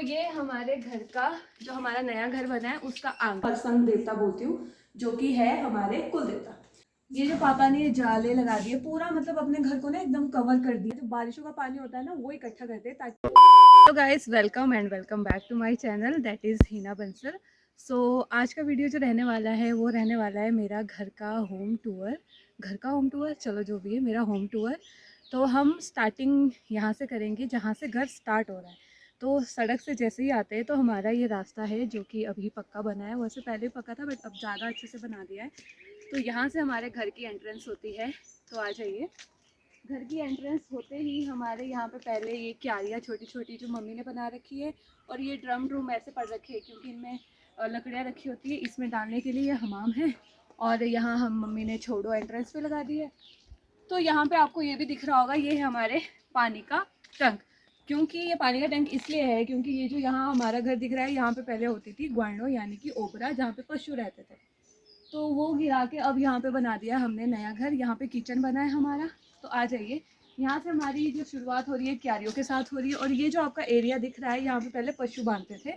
ये हमारे घर का जो हमारा नया घर बना है उसका आंगन संग देवता बोलती हूँ, जो कि है हमारे कुल देवता। ये जो पापा ने ये जाले लगा दिए पूरा, मतलब अपने घर को ना एकदम कवर कर दिया। जो बारिशों का पानी होता है ना वो इकट्ठा करते हैं ताकि। तो guys welcome and welcome back to my channel, that is Heena Bansal. So आज का वीडियो जो रहने वाला है वो रहने वाला है मेरा घर का होम टूर। घर का होम टूर, चलो जो भी है, मेरा होम टूर। तो हम स्टार्टिंग यहाँ से करेंगे जहाँ से घर स्टार्ट हो रहा है। तो सड़क से जैसे ही आते हैं तो हमारा ये रास्ता है जो कि अभी पक्का बना है। वैसे पहले पक्का था बट अब ज़्यादा अच्छे से बना दिया है। तो यहाँ से हमारे घर की एंट्रेंस होती है। तो आ जाइए। घर की एंट्रेंस होते ही हमारे यहाँ पे पहले ये क्यारियाँ छोटी छोटी जो मम्मी ने बना रखी है, और ये ड्रम रूम ऐसे पड़ रखे हैं क्योंकि इनमें लकड़ियाँ रखी होती है। इसमें डालने के लिए ये हमाम है। और यहाँ हम मम्मी ने छोड़ो एंट्रेंस पे लगा दी है। तो यहाँ पे आपको ये भी दिख रहा होगा, ये है हमारे पानी का टंक। क्योंकि ये पानी का टंक इसलिए है क्योंकि ये जो यहाँ हमारा घर दिख रहा है, यहाँ पे पहले होती थी ग्वांडो यानी कि ओबरा, जहाँ पे पशु रहते थे। तो वो गिरा के अब यहाँ पे बना दिया हमने नया घर। यहाँ पे किचन बना है हमारा। तो आ जाइए। यहाँ से हमारी जो शुरुआत हो रही है क्यारियों के साथ हो रही है। और ये जो आपका एरिया दिख रहा है, यहाँ पे पहले पशु बांधते थे,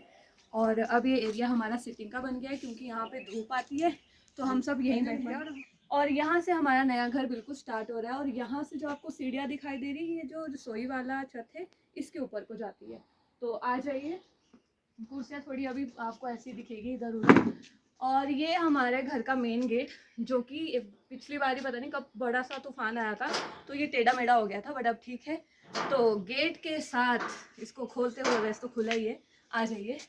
और अब ये एरिया हमारा सिटिंग का बन गया है क्योंकि यहाँ पे धूप आती है तो हम सब यहीं बैठे हैं। और यहाँ से हमारा नया घर बिल्कुल स्टार्ट हो रहा है। और यहाँ से जो आपको सीढ़ियाँ दिखाई दे रही है, जो रसोई वाला छत है, इसके ऊपर को जाती है। तो आ जाइए। कुर्सियाँ थोड़ी अभी आपको ऐसी दिखेगी इधर उधर। और ये हमारे घर का मेन गेट, जो कि पिछली बार ही पता नहीं कब बड़ा सा तूफान आया था तो ये टेढ़ा मेढ़ा हो गया था, बट अब ठीक है। तो गेट के साथ इसको खोलते हुए, वैसे तो खुला ही है, आ जाइए।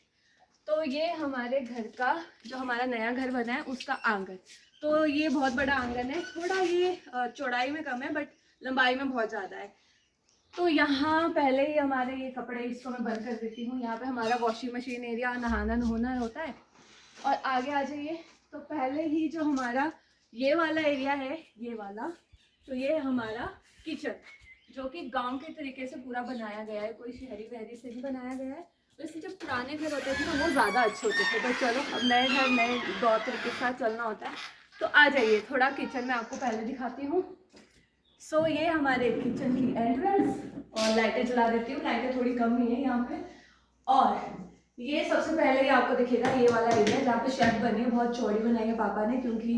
तो ये हमारे घर का जो हमारा नया घर बना है उसका आंगन। तो ये बहुत बड़ा आंगन है। थोड़ा ये चौड़ाई में कम है बट लंबाई में बहुत ज़्यादा है। तो यहाँ पहले ही हमारे ये कपड़े, इसको मैं बंद कर देती हूँ। यहाँ पे हमारा वॉशिंग मशीन एरिया, नहाना धोना होता है। और आगे आ जाइए। तो पहले ही जो हमारा ये वाला एरिया है, ये वाला, तो ये हमारा किचन, जो कि गांव के तरीके से पूरा बनाया गया है, कोई शहरी वहरी से नहीं बनाया गया है। वैसे जब पुराने घर होते थे ना वो ज़्यादा अच्छे होते थे, तो चलो अब नए घर नए दौर तरीके के साथ चलना होता है। तो आ जाइए, थोड़ा किचन में आपको पहले दिखाती हूँ। सो ये हमारे किचन की एंट्रेंस। और लाइटें जला देती हूँ, लाइटें थोड़ी कम ही है यहाँ पे। और ये सबसे पहले ही आपको दिखेगा ये वाला एरिया जहाँ पे शेड बनी है, बहुत चौड़ी बनाई है पापा ने। क्योंकि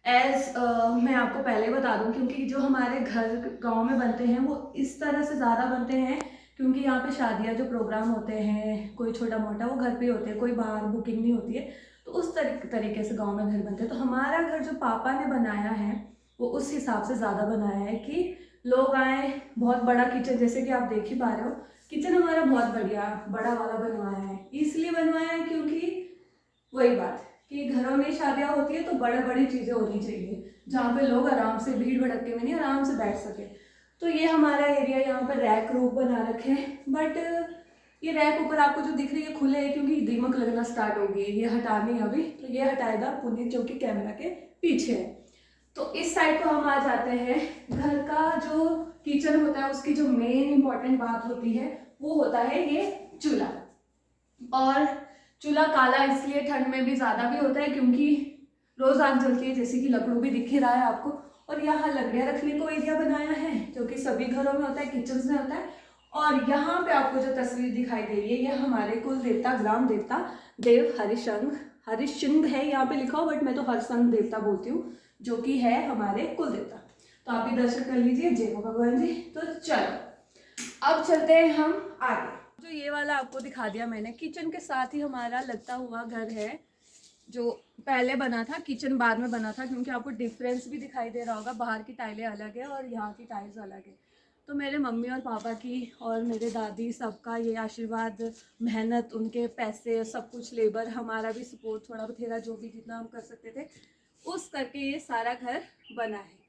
मैं आपको पहले बता दूं, क्योंकि जो हमारे घर गांव में बनते हैं वो इस तरह से ज़्यादा बनते हैं क्योंकि यहाँ पे शादियाँ जो प्रोग्राम होते हैं कोई छोटा मोटा, वो घर पे ही होते हैं, कोई बाहर बुकिंग नहीं होती है। तो उस तरीके से गाँव में घर बनते हैं। तो हमारा घर जो पापा ने बनाया है वो उस हिसाब से ज़्यादा बनाया है कि लोग आए। बहुत बड़ा किचन, जैसे कि आप देख ही पा रहे हो, किचन हमारा बहुत बढ़िया बड़ा वाला बनवाया है। इसलिए बनवाया है क्योंकि वही बात कि घरों में शादियाँ होती है तो बड़ी बड़ी चीज़ें होनी चाहिए जहाँ पे लोग आराम से, भीड़ भड़के में नहीं, आराम से बैठ सके। तो ये हमारा एरिया, यहाँ पर रैक रूप बना रखे हैं। बट ये रैक ऊपर आपको जो दिख रही है खुले है क्योंकि दीमक लगना स्टार्ट हो गई है, ये हटानी है अभी। तो ये हटाएगा पुनीत जो कि कैमरा के पीछे है। तो इस साइड को हम आ जाते हैं। घर का जो किचन होता है उसकी जो मेन इंपॉर्टेंट बात होती है वो होता है ये चूल्हा। और चूल्हा काला इसलिए ठंड में भी ज़्यादा भी होता है क्योंकि रोज़ आग जलती है, जैसे कि लकड़ू भी दिख ही रहा है आपको। और यहाँ लकड़ियाँ रखने को एरिया बनाया है जो कि सभी घरों में होता है, किचन में होता है। और यहाँ पे आपको जो तस्वीर दिखाई दे रही है ये हमारे कुल देवता, ग्राम देवता देव हरिशंग है यहाँ पे लिखा हो, बट मैं तो हरसंग देवता बोलती हूँ, जो कि है हमारे कुल देवता। तो आप भी दर्शन कर लीजिए। जय हो भगवान जी। तो चलो अब चलते हैं हम आगे। जो ये वाला आपको दिखा दिया मैंने, किचन के साथ ही हमारा लगता हुआ घर है जो पहले बना था, किचन बाद में बना था। क्योंकि आपको डिफरेंस भी दिखाई दे रहा होगा, बाहर की टाइलें अलग है और यहाँ की टाइल्स अलग है। तो मेरे मम्मी और पापा की और मेरे दादी सबका ये आशीर्वाद, मेहनत, उनके पैसे, सब कुछ, लेबर, हमारा भी सपोर्ट थोड़ा बथेरा जो भी जितना हम कर सकते थे उस करके ये सारा घर बना है।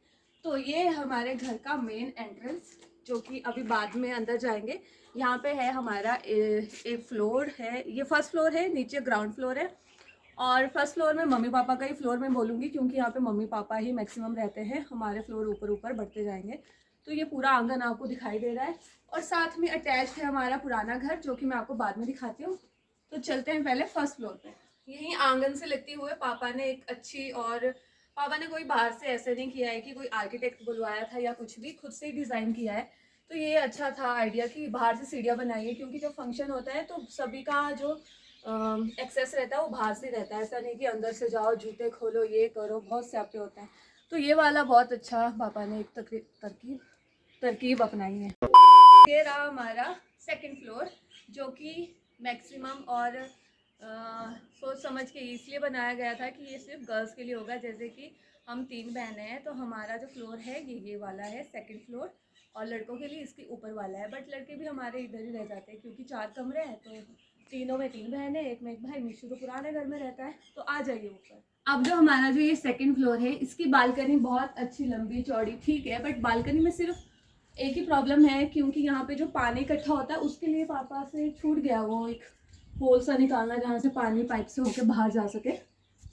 तो ये हमारे घर का मेन एंट्रेंस, जो कि अभी बाद में अंदर जाएंगे। यहाँ पे है हमारा एक फ्लोर है, ये फर्स्ट फ्लोर है, नीचे ग्राउंड फ्लोर है। और फर्स्ट फ्लोर में मम्मी पापा का ही फ्लोर मैं बोलूँगी क्योंकि यहाँ पे मम्मी पापा ही मैक्सिमम रहते हैं। हमारे फ्लोर ऊपर ऊपर बढ़ते जाएंगे। तो ये पूरा आंगन आपको दिखाई दे रहा है। और साथ में अटैच है हमारा पुराना घर, जो कि मैं आपको बाद में दिखाती हूँ। तो चलते हैं पहले फर्स्ट फ्लोर पे। यहीं आंगन से लगते हुए पापा ने एक अच्छी, और पापा ने कोई बाहर से ऐसे नहीं किया है कि कोई आर्किटेक्ट बुलवाया था या कुछ भी, खुद से ही डिज़ाइन किया है। तो ये अच्छा था आइडिया कि बाहर से सीढ़ियाँ बनाइए, क्योंकि जब फंक्शन होता है तो सभी का जो एक्सेस रहता है वो बाहर से रहता है, ऐसा नहीं कि अंदर से जाओ जूते खोलो ये करो, बहुत स्यापे होते हैं। तो ये वाला बहुत अच्छा पापा ने एक तरकीब अपनाई है। ये रहा हमारा सेकंड फ्लोर, जो कि मैक्सिमम और सोच समझ के इसलिए बनाया गया था कि ये सिर्फ गर्ल्स के लिए होगा। जैसे कि हम 3 बहनें हैं, तो हमारा जो फ्लोर है ये वाला है सेकंड फ्लोर, और लड़कों के लिए इसके ऊपर वाला है। बट लड़के भी हमारे इधर ही रह जाते हैं, क्योंकि 4 कमरे हैं, तो तीनों में 3 बहनें, एक में एक भाई। मिशू तो पुराने घर में रहता है, तो आ जाइए ऊपर। अब जो हमारा जो ये सेकंड फ्लोर है, इसकी बालकनी बहुत अच्छी लंबी चौड़ी ठीक है, बट बालकनी में सिर्फ एक ही प्रॉब्लम है, क्योंकि यहाँ पे जो पानी इकट्ठा होता है उसके लिए पापा से छूट गया वो एक होल सा निकालना, जहाँ से पानी पाइप से होकर बाहर जा सके।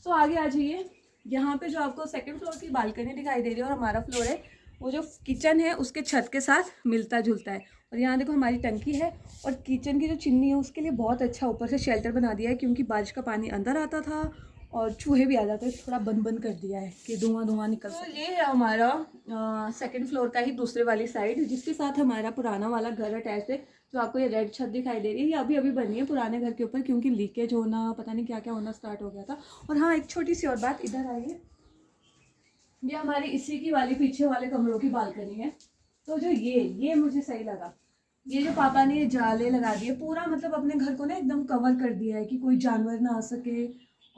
तो आगे आ जाइए। यहाँ पे जो आपको सेकंड फ्लोर की बालकनी दिखाई दे रही है और हमारा फ्लोर है, वो जो किचन है उसके छत के साथ मिलता जुलता है। और यहाँ देखो हमारी टंकी है, और किचन की जो चिमनी है उसके लिए बहुत अच्छा ऊपर से शेल्टर बना दिया है, क्योंकि बारिश का पानी अंदर आता था और चूहे भी आ जाते हैं। थोड़ा बंद बंद कर दिया है कि धुआं निकल सके। तो ये है हमारा सेकंड फ्लोर का ही दूसरे वाली साइड, जिसके साथ हमारा पुराना वाला घर अटैच है। जो आपको ये रेड छत दिखाई दे रही है, ये अभी अभी बनी है पुराने घर के ऊपर, क्योंकि लीकेज होना पता नहीं क्या क्या होना स्टार्ट हो गया था। और हाँ, एक छोटी सी और बात, इधर आइए। ये हमारी इसी की वाली पीछे वाले कमरों की बालकनी है। तो जो ये मुझे सही लगा, ये जो पापा ने ये जाले लगा दिए पूरा, मतलब अपने घर को ना एकदम कवर कर दिया है कि कोई जानवर ना आ सके।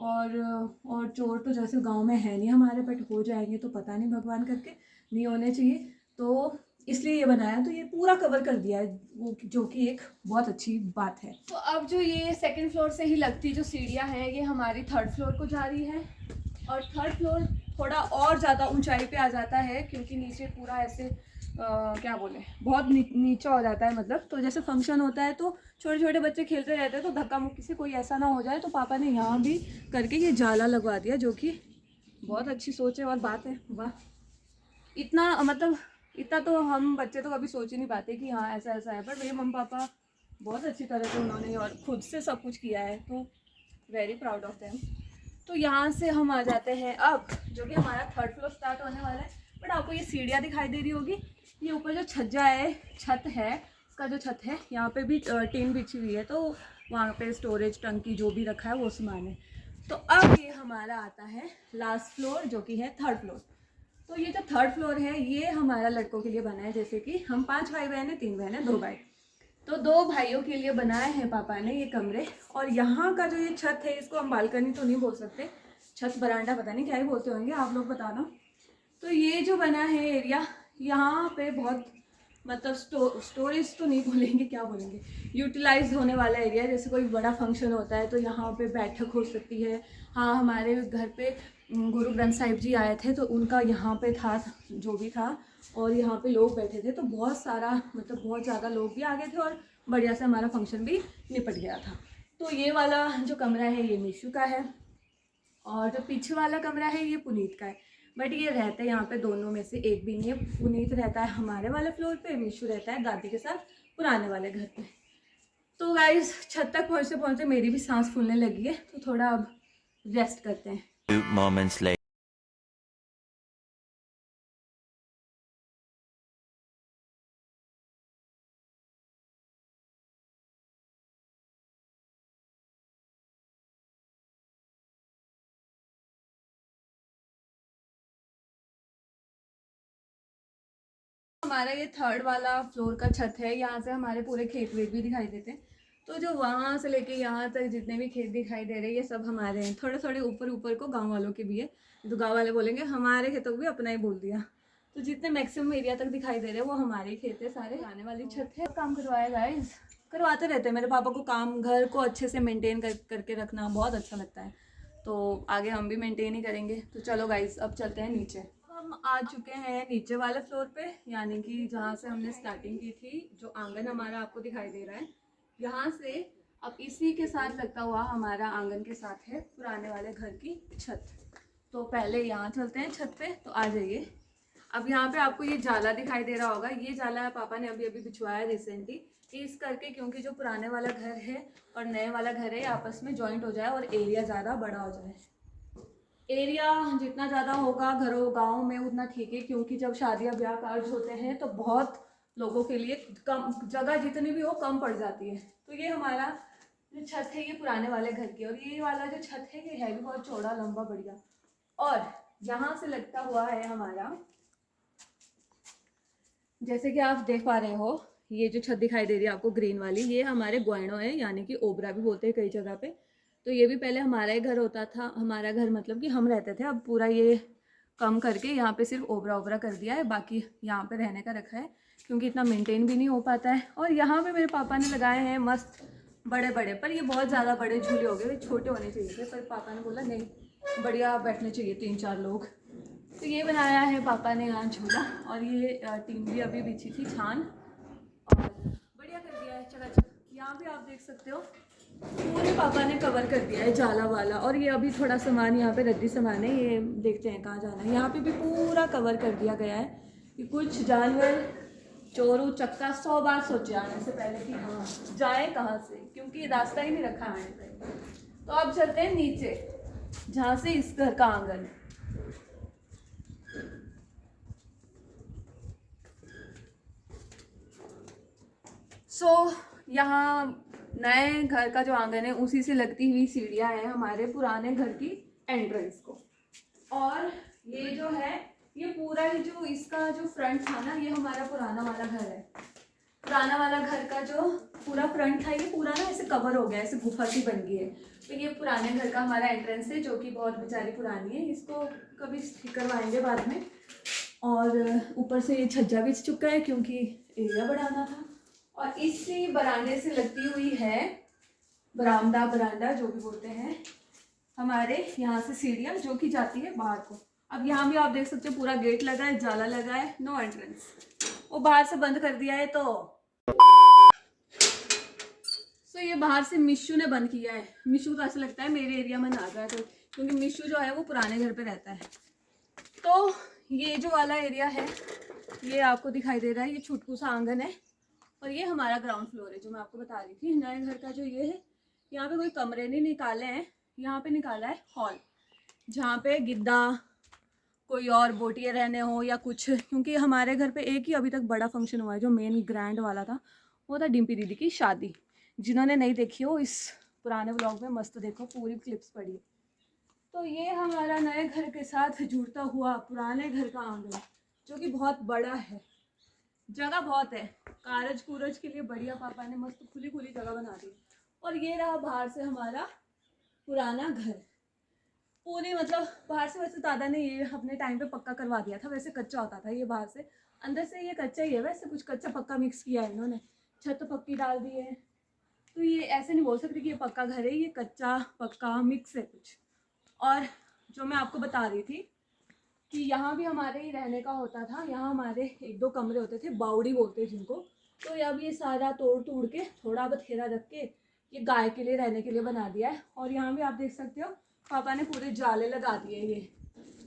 और चोर तो जैसे गांव में है नहीं हमारे, बट हो जाएंगे तो पता नहीं, भगवान करके नहीं होने चाहिए, तो इसलिए ये बनाया। तो ये पूरा कवर कर दिया है वो, जो कि एक बहुत अच्छी बात है। तो अब जो ये सेकंड फ्लोर से ही लगती जो सीढ़ियाँ हैं, ये हमारी थर्ड फ्लोर को जा रही है। और थर्ड फ्लोर थोड़ा और ज़्यादा ऊंचाई पे आ जाता है, क्योंकि नीचे पूरा ऐसे क्या बोले, बहुत नीचा हो जाता है। मतलब तो जैसे फंक्शन होता है तो छोटे छोटे बच्चे खेलते रहते हैं, तो धक्का मुक्की से कोई ऐसा ना हो जाए, तो पापा ने यहाँ भी करके ये जाला लगवा दिया, जो कि बहुत अच्छी सोच है और बात है। वाह, इतना मतलब इतना तो हम बच्चे तो कभी सोच ही नहीं पाते कि हाँ ऐसा ऐसा है, पर मेरे मम्मी पापा बहुत अच्छी तरह से उन्होंने और खुद से सब कुछ किया है, तो वेरी प्राउड ऑफ देम। तो यहाँ से हम आ जाते हैं अब, जो कि हमारा थर्ड फ्लोर स्टार्ट होने वाला है। बट आपको ये सीढ़ियाँ दिखाई दे रही होगी, ये ऊपर जो छज्जा है, छत है, इसका जो छत है यहाँ पे भी टीन बिछी हुई है, तो वहाँ पे स्टोरेज टंकी जो भी रखा है वो सामान है। तो अब ये हमारा आता है लास्ट फ्लोर, जो कि है थर्ड फ्लोर। तो ये जो थर्ड फ्लोर है ये हमारा लड़कों के लिए बना है। जैसे कि हम 5 भाई बहन हैं, 3 बहन हैं, 2 भाई, तो 2 भाइयों के लिए बनाए हैं पापा ने ये कमरे। और यहाँ का जो ये छत है, इसको हम बालकनी तो नहीं बोल सकते, छत बरांडा पता नहीं क्या ही बोलते होंगे, आप लोग बताना। तो ये जो बना है एरिया, यहाँ पे बहुत मतलब स्टोरेज तो नहीं बोलेंगे, क्या बोलेंगे, यूटिलाइज होने वाला एरिया। जैसे कोई बड़ा फंक्शन होता है तो यहाँ पे बैठक हो सकती है। हाँ, हमारे घर पे गुरु ग्रंथ साहिब जी आए थे, तो उनका यहाँ पे था जो भी था, और यहाँ पे लोग बैठे थे, तो बहुत सारा मतलब बहुत ज़्यादा लोग भी आ गए थे, और बढ़िया से हमारा फंक्शन भी निपट गया था। तो ये वाला जो कमरा है ये मीशू का है, और जो पीछे वाला कमरा है ये पुनीत का है। बट ये रहते हैं यहाँ पे दोनों में से एक भी नहीं है। पुनीत रहता है हमारे वाले फ्लोर पे, मीशू रहता है दादी के साथ पुराने वाले घर पे। तो गाइस, छत तक पहुँचते पहुँचते मेरी भी सांस फूलने लगी है, तो थोड़ा अब रेस्ट करते हैं। 2 moments later. हमारा ये थर्ड वाला फ्लोर का छत है, यहाँ से हमारे पूरे खेत वेत भी दिखाई देते हैं। तो जो वहाँ से लेके यहाँ तक जितने भी खेत दिखाई दे रहे हैं ये सब हमारे हैं। थोड़े थोड़े ऊपर ऊपर को गांव वालों के भी है, तो गांव वाले बोलेंगे हमारे खेतों को भी अपना ही बोल दिया। तो जितने मैक्सिमम एरिया तक दिखाई दे रहे हैं वो हमारे ही खेत है सारे। आने वाली छत है, काम करवाया गाइस, करवाते रहते हैं। मेरे पापा को काम घर को अच्छे से मेनटेन करके रखना बहुत अच्छा लगता है, तो आगे हम भी मेनटेन ही करेंगे। तो चलो गाइस, अब चलते हैं नीचे। हम आ चुके हैं नीचे वाले फ्लोर पे, यानी कि जहाँ से हमने स्टार्टिंग की थी। जो आंगन हमारा आपको दिखाई दे रहा है, यहाँ से अब इसी के साथ लगता हुआ हमारा आंगन के साथ है पुराने वाले घर की छत। तो पहले यहाँ चलते हैं छत पे, तो आ जाइए। अब यहाँ पे आपको ये जाला दिखाई दे रहा होगा, ये जाला पापा ने अभी अभी बिछवाया रिसेंटली, इस करके क्योंकि जो पुराने वाला घर है और नए वाला घर है आपस में जॉइंट हो जाए और एरिया ज़्यादा बड़ा हो जाए। एरिया जितना ज़्यादा होगा घरों गाँव में उतना ठीक है, क्योंकि जब शादियाँ ब्याह कार्य होते हैं तो बहुत लोगों के लिए कम जगह जितनी भी हो कम पड़ जाती है। तो ये हमारा जो छत है ये पुराने वाले घर की, और ये वाला जो छत है ये है भी बहुत चौड़ा लंबा बढ़िया। और यहाँ से लगता हुआ है हमारा, जैसे कि आप देख पा रहे हो, ये जो छत दिखाई दे रही है आपको ग्रीन वाली, ये हमारे ग्वाइनो है, यानी कि ओबरा भी बोलते हैं कई जगह पे। तो ये भी पहले हमारा ही घर होता था, हमारा घर मतलब कि हम रहते थे। अब पूरा ये कम करके यहाँ पे सिर्फ ओबरा ओबरा कर दिया है, बाकी यहाँ पे रहने का रखा है क्योंकि इतना मेंटेन भी नहीं हो पाता है। और यहाँ पे मेरे पापा ने लगाए हैं मस्त बड़े बड़े, पर ये बहुत ज़्यादा बड़े झूले हो गए, छोटे होने चाहिए थे, पर पापा ने बोला नहीं बढ़िया बैठने चाहिए 3-4 लोग। तो ये बनाया है पापा ने यहाँ झूला, और ये टीम भी अभी बिछी थी छान, और बढ़िया कर दिया है चकाचक। यहाँ भी आप देख सकते हो पूरे पापा ने कवर कर दिया है जाला वाला। और ये अभी थोड़ा सामान यहाँ पे रद्दी सामान है, ये देखते हैं कहाँ जाना है। यहाँ पे भी पूरा कवर कर दिया गया है कि कुछ जानवर चोरू चक्का 100 बार सोचे आने से पहले कि हाँ जाए कहाँ से, क्योंकि रास्ता ही नहीं रखा आने पे। तो अब चलते हैं नीचे जहाँ से इस घर का आंगन है। यहाँ नए घर का जो आंगन है उसी से लगती हुई सीढ़ियाँ हैं हमारे पुराने घर की एंट्रेंस को। और ये जो है ये पूरा ही जो इसका जो फ्रंट था ना, ये हमारा पुराना वाला घर है। पुराना वाला घर का जो पूरा फ्रंट था ये पूरा ना ऐसे कवर हो गया, ऐसे गुफा सी बन गई है। तो ये पुराने घर का हमारा एंट्रेंस है, जो कि बहुत बेचारी पुरानी है, इसको कभी ठीक करवाएंगे बाद में। और ऊपर से ये छज्जा भी चुका है क्योंकि एरिया बढ़ाना था। और इसी बरामदे से लगती हुई है बरामदा जो भी बोलते हैं हमारे यहाँ से सीढ़ियाँ, जो कि जाती है बाहर को। अब यहाँ भी आप देख सकते हो पूरा गेट लगा है, जाला लगा है, नो एंट्रेंस। वो बाहर से बंद कर दिया है। तो ये बाहर से मिशू ने बंद किया है। मिशू को ऐसा लगता है मेरे एरिया में ना जाए, तो क्योंकि मिशू जो है वो पुराने घर पे रहता है। तो ये जो वाला एरिया है ये आपको दिखाई दे रहा है, ये छुटकू सा आंगन है। और ये हमारा ग्राउंड फ्लोर है जो मैं आपको बता रही थी। नए घर का जो ये है, यहाँ पे कोई कमरे नहीं निकाले हैं, यहाँ पे निकाला है हॉल, जहाँ पे गिद्दा कोई और बोटियाँ रहने हो या कुछ। क्योंकि हमारे घर पे एक ही अभी तक बड़ा फंक्शन हुआ है जो मेन ग्रैंड वाला था, वो था डिम्पी दीदी की शादी। जिन्होंने नहीं देखी हो इस पुराने व्लॉग में मस्त देखो, पूरी क्लिप्स पड़ी है। तो ये हमारा नए घर के साथ जुड़ता हुआ पुराने घर का आंगन, जो कि बहुत बड़ा है, जगह बहुत है, कारज कूरज के लिए बढ़िया पापा ने मस्त खुली खुली जगह बना दी। और ये रहा बाहर से हमारा पुराना घर, पूरी मतलब बाहर से वैसे दादा ने ये अपने टाइम पे पक्का करवा दिया था, वैसे कच्चा होता था ये बाहर से, अंदर से ये कच्चा ही है, वैसे कुछ कच्चा पक्का मिक्स किया है इन्होंने, छत तो पक्की डाल दी है। तो ये ऐसे नहीं बोल सकते कि ये पक्का घर है, ये कच्चा पक्का मिक्स है कुछ। और जो मैं आपको बता रही थी कि यहाँ भी हमारे ही रहने का होता था, यहाँ हमारे 1-2 कमरे होते थे, बावड़ी बोलते हैं जिनको। तो अब ये सारा तोड़ के थोड़ा बथेरा रख के ये गाय के लिए रहने के लिए बना दिया है। और यहाँ भी आप देख सकते हो पापा ने पूरे जाले लगा दिए ये,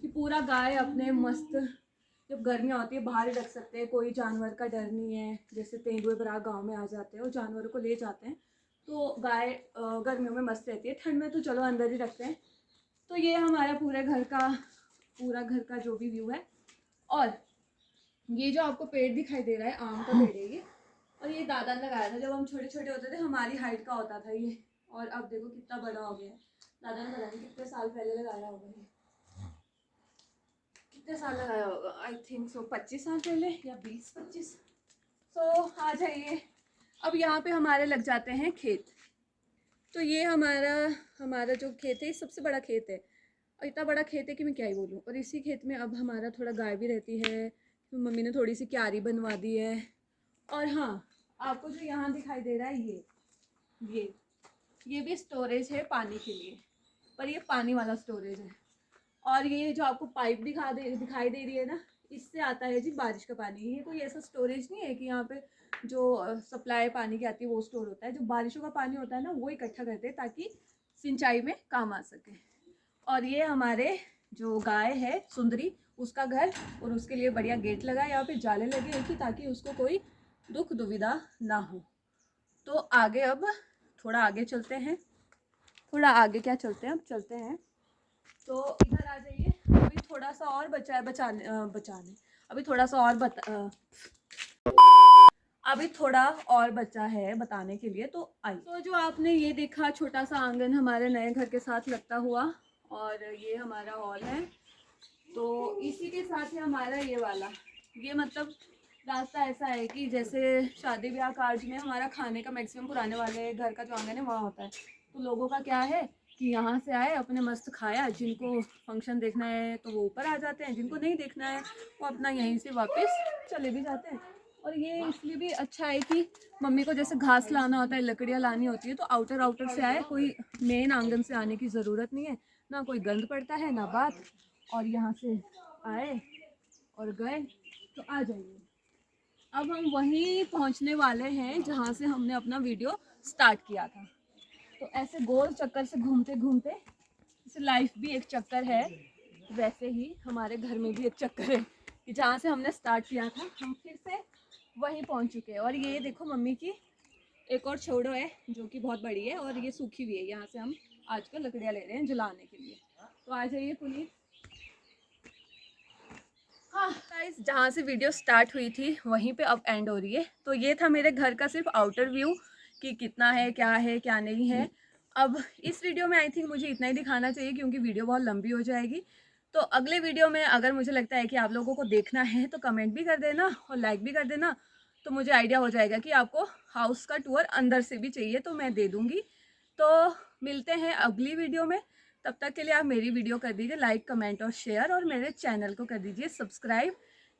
कि पूरा गाय अपने मस्त जब गर्मियाँ होती है बाहर ही रख सकते हैं, कोई जानवर का डर नहीं है। जैसे तेंदुए बराग गाँव में आ जाते हैं और जानवरों को ले जाते हैं, तो गाय गर्मियों में मस्त रहती है, ठंड में तो चलो अंदर ही रखते हैं। तो ये हमारा पूरा घर का जो भी व्यू है। और ये जो आपको पेड़ दिखाई दे रहा है आम का पेड़ है ये, और ये दादा ने लगाया था जब हम छोटे छोटे होते थे, हमारी हाइट का होता था ये। और अब देखो कितना बड़ा हो गया है, दादा ने पता नहीं कितने साल पहले लगाया होगा ये, कितने साल लगाया होगा, आई थिंक सो 25 साल पहले या 20-25। तो आ जाइए, अब यहाँ पे हमारे लग जाते हैं खेत। तो ये हमारा जो खेत है सबसे बड़ा खेत है, और इतना बड़ा खेत है कि मैं क्या ही बोलूँ। और इसी खेत में अब हमारा थोड़ा गाय भी रहती है, तो मम्मी ने थोड़ी सी क्यारी बनवा दी है। और हाँ, आपको जो यहाँ दिखाई दे रहा है ये भी स्टोरेज है पानी के लिए, पर ये पानी वाला स्टोरेज है। और ये जो आपको पाइप दिखाई दे रही है ना, इससे आता है जी बारिश का पानी। ये कोई ऐसा स्टोरेज नहीं है कि यहाँ पे जो सप्लाई पानी की आती है वो स्टोर होता है। जो बारिशों का पानी होता है ना वो इकट्ठा करते हैं ताकि सिंचाई में काम आ सके। और ये हमारे जो गाय है सुंदरी, उसका घर, और उसके लिए बढ़िया गेट लगा है, यहाँ पे जाले लगे हैं कि ताकि उसको कोई दुख दुविधा ना हो। तो आगे अब थोड़ा आगे चलते हैं, थोड़ा आगे क्या चलते हैं, अब चलते हैं तो इधर आ जाइए। अभी थोड़ा सा और बचा है बचाने, अभी थोड़ा सा और अभी थोड़ा और बचा है बताने के लिए, तो आई। तो जो आपने ये देखा छोटा सा आंगन हमारे नए घर के साथ लगता हुआ, और ये हमारा हॉल है। तो इसी के साथ है हमारा ये वाला, ये मतलब रास्ता ऐसा है कि जैसे शादी ब्याह कार्य में हमारा खाने का मैक्सिमम पुराने वाले घर का जो आंगन है वहाँ होता है। तो लोगों का क्या है कि यहाँ से आए, अपने मस्त खाया, जिनको फंक्शन देखना है तो वो ऊपर आ जाते हैं, जिनको नहीं देखना है वो अपना यहीं से वापस चले भी जाते हैं। और ये इसलिए भी अच्छा है कि मम्मी को जैसे घास लाना होता है, लकड़ियाँ लानी होती है, तो आउटर से आए, कोई मेन आंगन से आने की ज़रूरत नहीं है, ना कोई गंद पड़ता है ना बात। और यहाँ से आए और गए तो आ जाइए। अब हम वहीं पहुंचने वाले हैं जहां से हमने अपना वीडियो स्टार्ट किया था। तो ऐसे गोल चक्कर से घूमते घूमते, जैसे लाइफ भी एक चक्कर है वैसे ही हमारे घर में भी एक चक्कर है कि जहाँ से हमने स्टार्ट किया था हम फिर से वहीं पहुंच चुके हैं। और ये देखो मम्मी की एक और छोड़ो है जो कि बहुत बड़ी है और ये सूखी हुई है, यहाँ से हम आजकल लकड़ियाँ ले रहे हैं जलाने के लिए। तो आ जाइए पुनीत। हाँ गाइस, जहाँ से वीडियो स्टार्ट हुई थी वहीं पे अब एंड हो रही है। तो ये था मेरे घर का सिर्फ आउटर व्यू कि कितना है क्या नहीं है। अब इस वीडियो में आई थिंक मुझे इतना ही दिखाना चाहिए क्योंकि वीडियो बहुत लंबी हो जाएगी। तो अगले वीडियो में अगर मुझे लगता है कि आप लोगों को देखना है तो कमेंट भी कर देना और लाइक भी कर देना, तो मुझे आइडिया हो जाएगा कि आपको हाउस का टूर अंदर से भी चाहिए तो मैं दे दूँगी। तो मिलते हैं अगली वीडियो में, तब तक के लिए आप मेरी वीडियो कर दीजिए लाइक कमेंट और शेयर, और मेरे चैनल को कर दीजिए subscribe.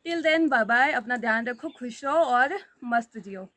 Till then bye bye, अपना ध्यान रखो, खुश रहो और मस्त जियो।